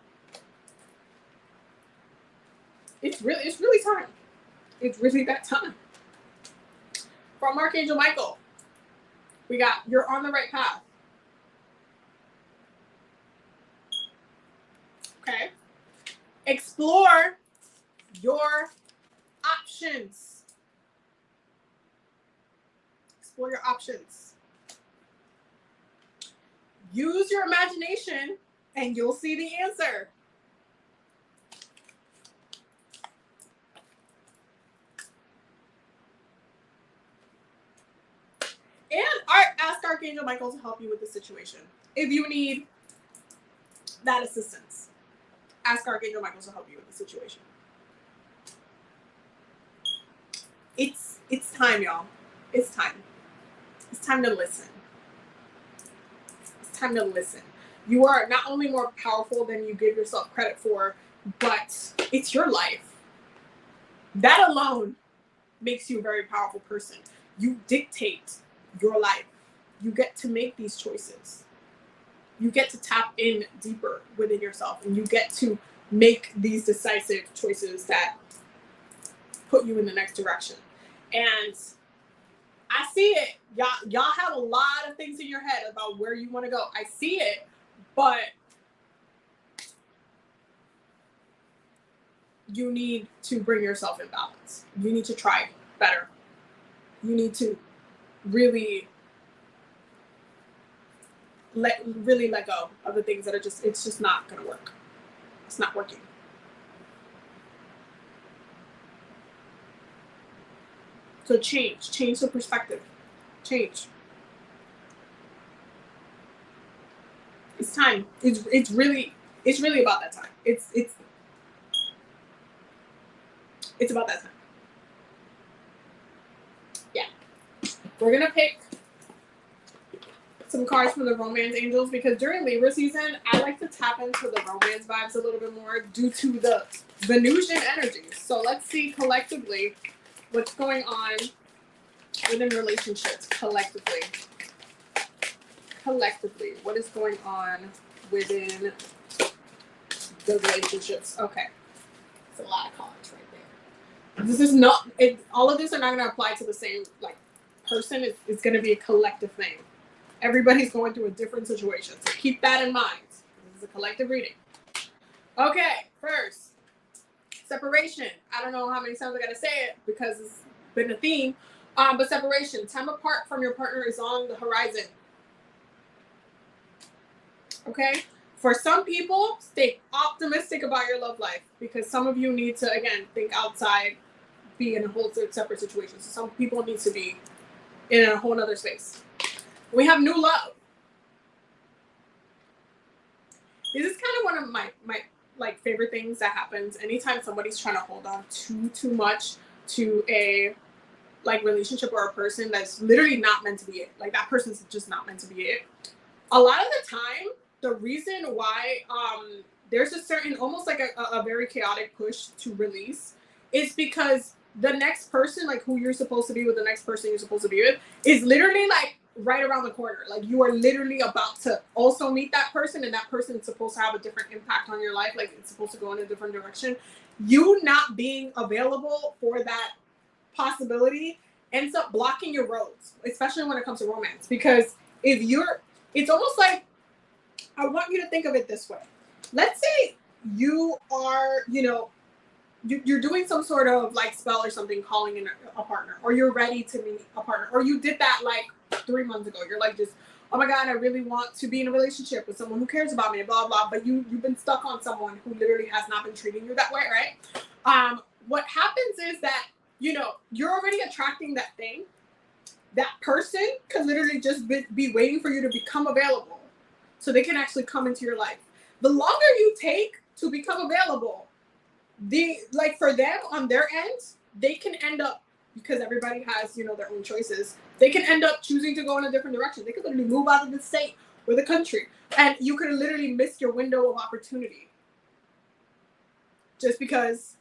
it's really time. It's really that time. From Archangel Michael, we got, you're on the right path. Okay? Explore your options. Explore your options. Use your imagination and you'll see the answer. And ask Archangel Michael to help you with the situation. If you need that assistance, ask Archangel Michael to help you with the situation. It's time, y'all. It's time. It's time to listen. It's time to listen. You are not only more powerful than you give yourself credit for, but it's your life. That alone makes you a very powerful person. You dictate your life. You get to make these choices. You get to tap in deeper within yourself, and you get to make these decisive choices that put you in the next direction. And I see it. Y'all have a lot of things in your head about where you want to go. I see it, but you need to bring yourself in balance. You need to try better. You need to really let go of the things that are it's just not going to work. It's not working. So change the perspective. Change. It's time. It's really about that time. It's about that time. Yeah. We're going to pick some cards from the romance angels because during Libra season, I like to tap into the romance vibes a little bit more due to the Venusian energies. So let's see collectively what's going on within relationships collectively. Collectively, what is going on within the relationships? Okay. It's a lot of cards right there. This is not, all of this are not going to apply to the same person. It's going to be a collective thing. Everybody's going through a different situation. So keep that in mind. This is a collective reading. Okay, first, separation. I don't know how many times I got to say it because it's been a theme. But separation, time apart from your partner is on the horizon. Okay? For some people, stay optimistic about your love life because some of you need to, again, think outside, be in a whole separate situation. So some people need to be in a whole other space. We have new love. This is kind of one of my favorite things that happens anytime somebody's trying to hold on too much to a relationship or a person that's literally not meant to be it. Like that person's just not meant to be it. A lot of the time, the reason why there's a certain almost like a very chaotic push to release is because the next person, like who you're supposed to be with, the next person you're supposed to be with, is literally like right around the corner. Like you are literally about to also meet that person, and that person is supposed to have a different impact on your life. Like it's supposed to go in a different direction. You not being available for that possibility ends up blocking your roads, especially when it comes to romance. Because if it's almost like, I want you to think of it this way. Let's say you are, you're doing some sort of spell or something, calling in a partner, or you're ready to meet a partner, or you did that 3 months ago. You're just, oh my God, I really want to be in a relationship with someone who cares about me, blah, blah, but you've been stuck on someone who literally has not been treating you that way, right? What happens is that, you're already attracting that thing. That person could literally just be waiting for you to become available so they can actually come into your life. The longer you take to become available, for them on their end, they can end up, because everybody has, their own choices, they can end up choosing to go in a different direction. They could literally move out of the state or the country, and you could literally miss your window of opportunity just because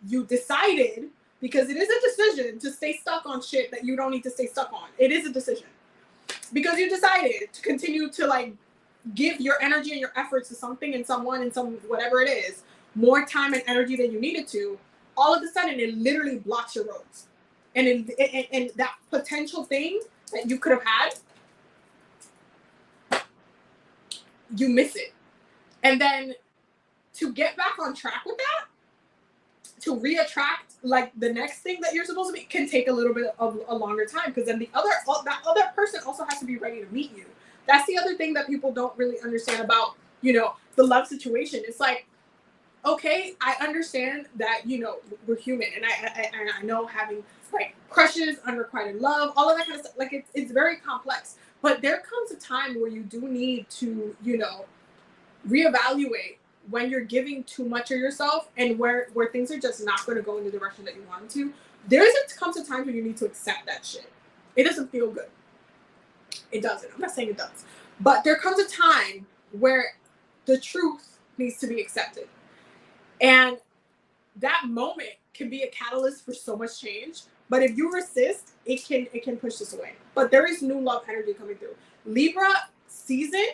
you decided, because it is a decision to stay stuck on shit that you don't need to stay stuck on. It is a decision because you decided to continue to give your energy and your efforts to something and someone and some whatever it is, more time and energy than you needed to. All of a sudden, it literally blocks your roads, and that potential thing that you could have had, you miss it, and then to get back on track with that, to re-attract like the next thing that you're supposed to be, can take a little bit of a longer time, because then that other person also has to be ready to meet you. That's the other thing that people don't really understand about, you know, the love situation. It's like, okay, I understand that, you know, we're human, and I know having like crushes, unrequited love, all of that kind of stuff, like it's very complex. But there comes a time where you do need to, you know, reevaluate when you're giving too much of yourself, and where things are just not going to go in the direction that you want them to. Comes a time when you need to accept that shit. It doesn't feel good. It doesn't. I'm not saying it does. But there comes a time where the truth needs to be accepted. And that moment can be a catalyst for so much change. But if you resist, it can push this away. But there is new love energy coming through. Libra season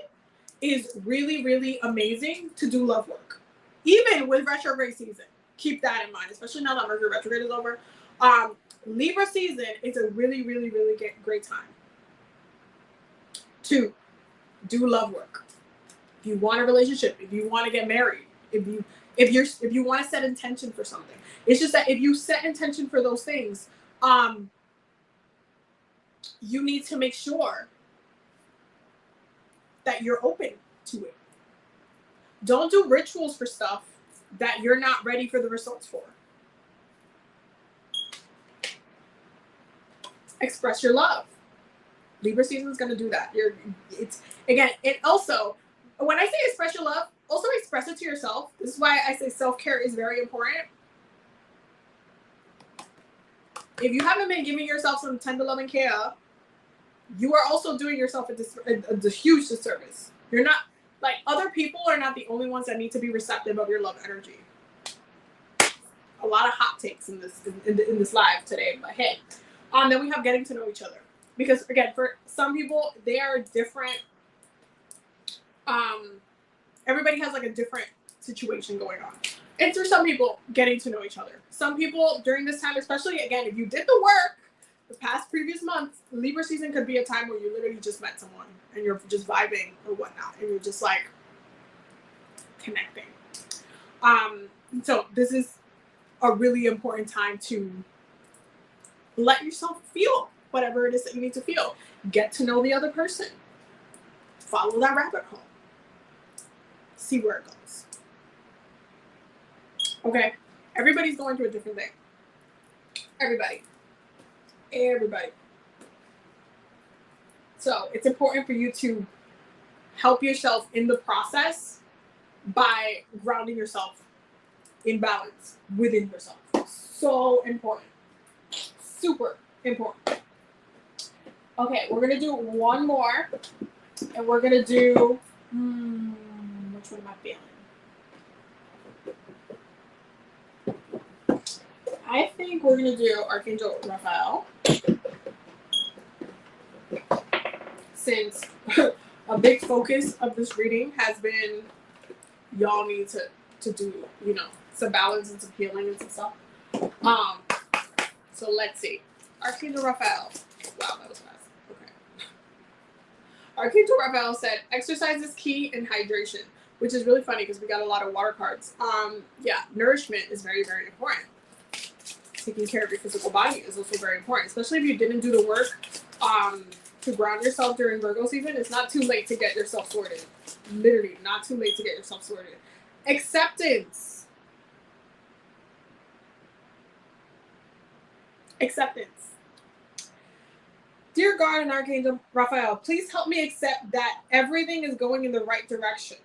is really, really amazing to do love work. Even with retrograde season. Keep that in mind, especially now that Mercury retrograde is over. Libra season is a really, really, really great time to do love work. If you want a relationship, if you want to get married, if you want to set intention for something. It's just that if you set intention for those things, you need to make sure that you're open to it. Don't do rituals for stuff that you're not ready for the results for. Express your love. Libra season is going to do that. It also, when I say express your love, also express it to yourself. This is why I say self-care is very important. If you haven't been giving yourself some tender love and care, you are also doing yourself a huge disservice. You're not, like, other people are not the only ones that need to be receptive of your love energy. A lot of hot takes in this live today, but hey. Then we have getting to know each other. Because again, for some people, they are different. Everybody has like a different situation going on. And for some people, getting to know each other. Some people during this time, especially again, if you did the work the past previous months, Libra season could be a time where you literally just met someone and you're just vibing or whatnot, and you're just like connecting. So this is a really important time to let yourself feel whatever it is that you need to feel. Get to know the other person. Follow that rabbit hole. See where it goes. Okay? Everybody's going through a different thing. Everybody. So it's important for you to help yourself in the process by grounding yourself in balance within yourself. So important. Super important. Okay, we're going to do one more. And we're going to do... which one am I feeling? I think we're going to do Archangel Raphael. Since a big focus of this reading has been y'all need to do, you know, some balance and some healing and some stuff. So let's see. Archangel Raphael. Wow, that was fast. Okay. Archangel Raphael said, exercise is key and hydration, which is really funny because we got a lot of water cards. Yeah, nourishment is very, very important. Taking care of your physical body is also very important, especially if you didn't do the work to ground yourself during Virgo season. It's not too late to get yourself sorted. Literally, not too late to get yourself sorted. Acceptance. Dear God and Archangel Raphael, please help me accept that everything is going in the right direction.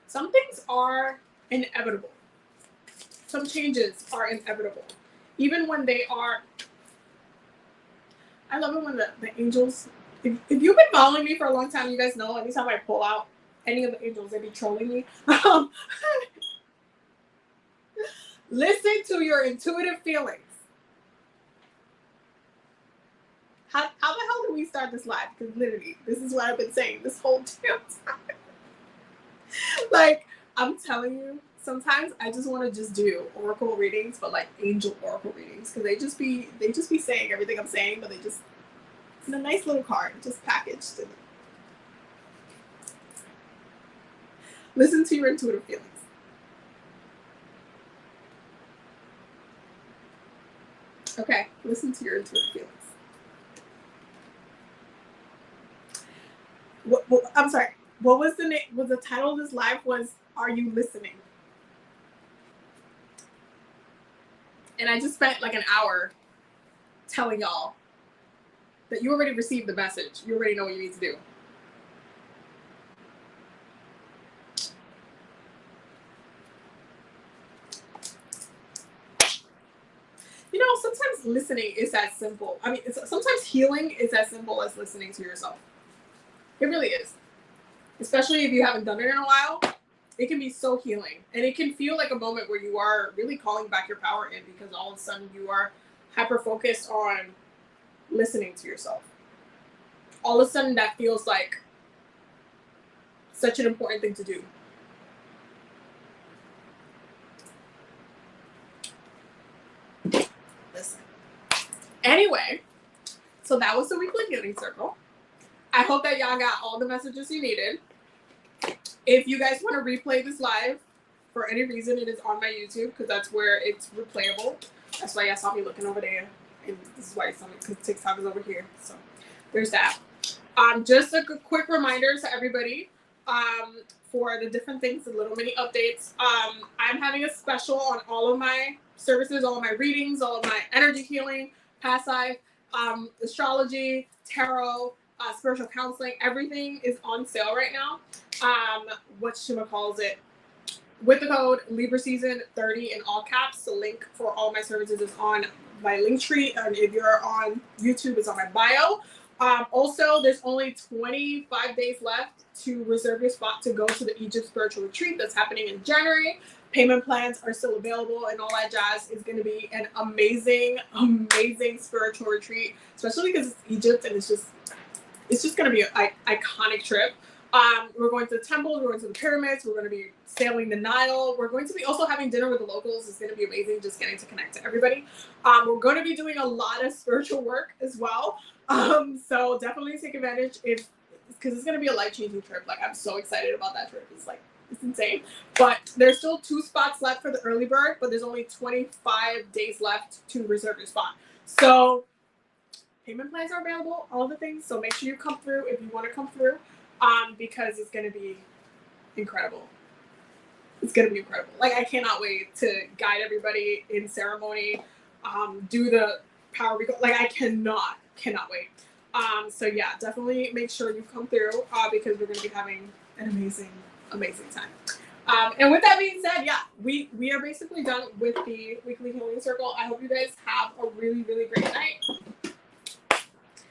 Some things are inevitable. Some changes are inevitable. Even when they are... I love it when the angels... If you've been following me for a long time, you guys know anytime I pull out any of the angels, they be trolling me. Listen to your intuitive feelings. How the hell did we start this live? Because literally, this is what I've been saying this whole damn time. Like, I'm telling you, sometimes I just want to just do oracle readings, but like angel oracle readings, because they just be saying everything I'm saying, but they just, in a nice little card, just packaged. Listen to your intuitive feelings. Okay, listen to your intuitive feelings. I'm sorry. What was the name? Was the title of this live? Was Are You Listening? And I just spent like an hour telling y'all that you already received the message. You already know what you need to do. You know, sometimes listening is that simple. I mean, sometimes healing is as simple as listening to yourself. It really is. Especially if you haven't done it in a while, it can be so healing. And it can feel like a moment where you are really calling back your power in, because all of a sudden you are hyper focused on listening to yourself. All of a sudden that feels like such an important thing to do. Listen. Anyway, so that was the weekly healing circle. I hope that y'all got all the messages you needed. If you guys want to replay this live for any reason, it is on my YouTube, because that's where it's replayable. That's why y'all saw me looking over there, and this is why you saw me, because TikTok is over here. So there's that. Just a quick reminder to everybody for the different things, the little mini updates. I'm having a special on all of my services, all of my readings, all of my energy healing, past life, astrology, tarot, spiritual counseling. Everything is on sale right now. Whatchamacallit, with the code LibraSeason30 in all caps. The link for all my services is on my link tree, and if you're on YouTube, it's on my bio. Also, there's only 25 days left to reserve your spot to go to the Egypt spiritual retreat that's happening in January. Payment plans are still available and all that jazz. Is going to be an amazing, amazing spiritual retreat, especially because it's Egypt and it's just going to be an iconic trip. We're going to the temples, we're going to the pyramids, we're going to be sailing the Nile. We're going to be also having dinner with the locals. It's going to be amazing just getting to connect to everybody. We're going to be doing a lot of spiritual work as well. So definitely take advantage because it's going to be a life-changing trip. Like, I'm so excited about that trip. It's insane. But there's still 2 spots left for the early bird, but there's only 25 days left to reserve your spot. So payment plans are available, all the things. So make sure you come through if you want to come through, because it's going to be incredible. It's going to be incredible. Like, I cannot wait to guide everybody in ceremony, do the power recall. Like, I cannot wait. So yeah, definitely make sure you come through, because we're going to be having an amazing, amazing time. And with that being said, yeah, we are basically done with the weekly healing circle. I hope you guys have a really, really great night.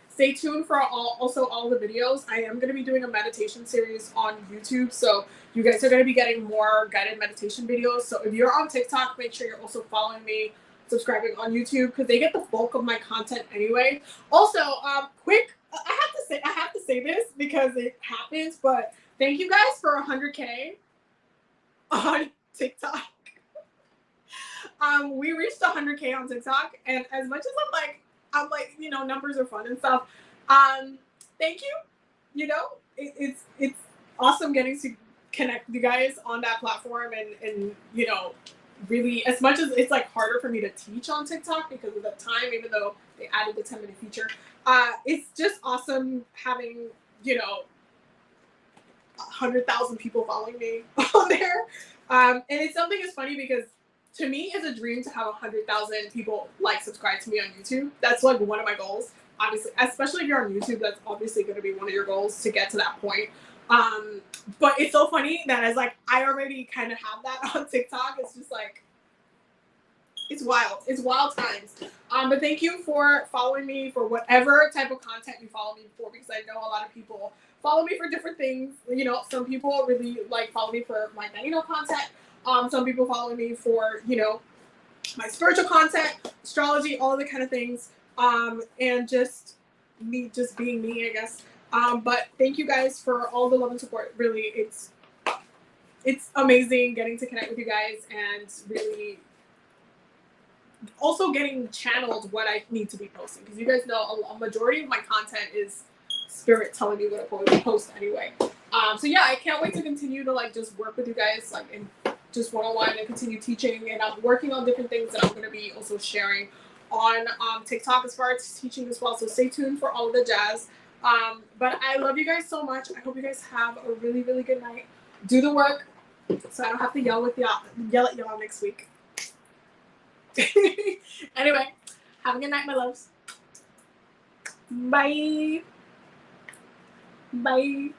Stay tuned for all the videos. I am going to be doing a meditation series on YouTube, so you guys are going to be getting more guided meditation videos. So if you're on TikTok, make sure you're also following me, subscribing on YouTube, because they get the bulk of my content anyway. Also, quick, I have to say this because it happens, but thank you guys for 100K on TikTok. We reached 100K on TikTok, and as much as I'm like, you know, numbers are fun and stuff. Thank you. You know, it's awesome getting to connect with you guys on that platform, and you know, really, as much as it's like harder for me to teach on TikTok because of the time, even though they added the 10-minute feature, it's just awesome having, you know, 100,000 people following me on there. And it's something that's funny because to me, it's a dream to have 100,000 people subscribe to me on YouTube. That's like one of my goals, obviously, especially if you're on YouTube. That's obviously going to be one of your goals to get to that point. But it's so funny that as I already kind of have that on TikTok. It's just it's wild. It's wild times. But thank you for following me for whatever type of content you follow me for, because I know a lot of people follow me for different things. You know, some people really follow me for my Dino content. Some people follow me for, you know, my spiritual content, astrology, all of the kind of things, and just me just being me, I guess. But thank you guys for all the love and support. Really, it's amazing getting to connect with you guys and really also getting channeled what I need to be posting, because you guys know a majority of my content is spirit telling me what to post anyway. So yeah, I can't wait to continue to like just work with you guys like in just one-on-one and continue teaching. And I'm working on different things that I'm going to be also sharing on TikTok as far as teaching as well. So stay tuned for all of the jazz. But I love you guys so much. I hope you guys have a really, really good night. Do the work so I don't have to yell at y'all next week. Anyway, have a good night, my loves. Bye. Bye.